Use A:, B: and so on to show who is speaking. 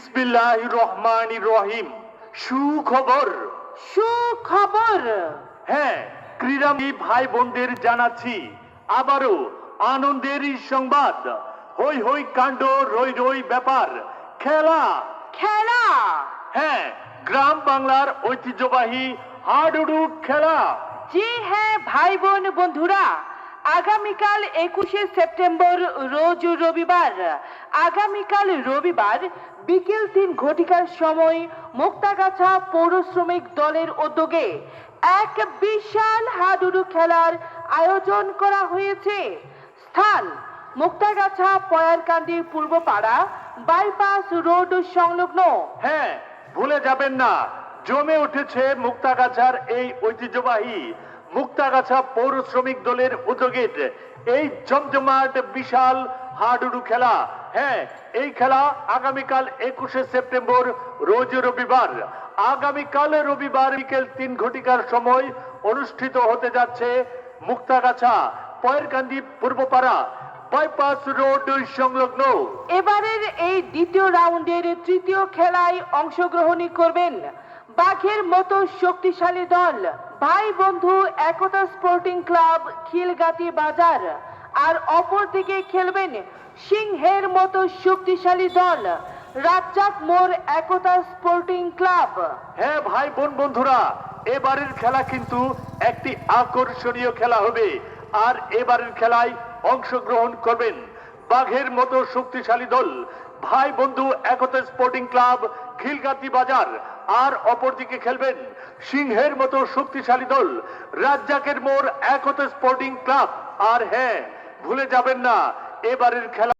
A: বিসমিল্লাহির রহমানির রহিম। সুখবর।
B: সুখবর।
A: হ্যাঁ, ক্রীড়ামী ভাই বোনদের জানাচ্ছি আবারও আনন্দের সংবাদ। হই হই কাণ্ড, রই রই ব্যাপার, খেলা।
B: খেলা।
A: হ্যাঁ, গ্রাম বাংলার ঐতিহ্যবাহী হাডুডু খেলা।
B: জি হ্যাঁ ভাই বোন বন্ধুরা, আগামীকাল 21শে সেপ্টেম্বর রোজ রবিবার, আগামীকাল রবিবার বিকেল 3 ঘটিকার সময় মুক্তাগাছা পৌর শ্রমিক দলের উদ্যোগে এক বিশাল হাডুডু খেলার আয়োজন করা হয়েছে। স্থান মুক্তাগাছা পয়ারকান্দি পূর্বপাড়া বাইপাস রোড সংলগ্ন।
A: হ্যাঁ, ভুলে যাবেন না, জমে উঠেছে মুক্তাগাছার এই ঐতিহ্যবাহী মুক্তাগাছা পৌর শ্রমিক দলের উদ্যোগে এই জমজমাট বিশাল হাডুডু খেলা। হ্যাঁ, এই খেলা আগামীকাল 21শে সেপ্টেম্বর রোজ রবিবার, আগামীকাল রবিবার বিকেল 3 ঘটিকার সময় অনুষ্ঠিত হতে যাচ্ছে মুক্তাগাছা পয়েরকান্দি পূর্বপাড়া বাইপাস রোড সংলগ্ন।
B: এবারের এই দ্বিতীয় রাউন্ডের তৃতীয় খেলায় অংশগ্রহণ করবেন বাঘের মতো শক্তিশালী দল ভাই বন্ধু একতা স্পোর্টিং ক্লাব খিলগাতি বাজার, আর অপরদিকে খেলবেন সিংহের মতো শক্তিশালী দল রাজ্জাক মোড় একতা স্পোর্টিং ক্লাব।
A: হ্যাঁ ভাই বোন বন্ধুরা, এবারের খেলা কিন্তু একটি আকর্ষণীয় খেলা হবে। আর এবারের খেলায় অংশগ্রহণ করবেন বাঘের মতো শক্তিশালী দল ভাই বন্ধু একতা স্পোর্টিং ক্লাব খিলগাতি বাজার, আর অপরদিকে খেলবেন সিংহের মতো শক্তিশালী দল রাজ্জাকের মোড় একতা স্পোর্টিং ক্লাব। আর হ্যাঁ, ভুলে যাবেন না, এবারের খেলা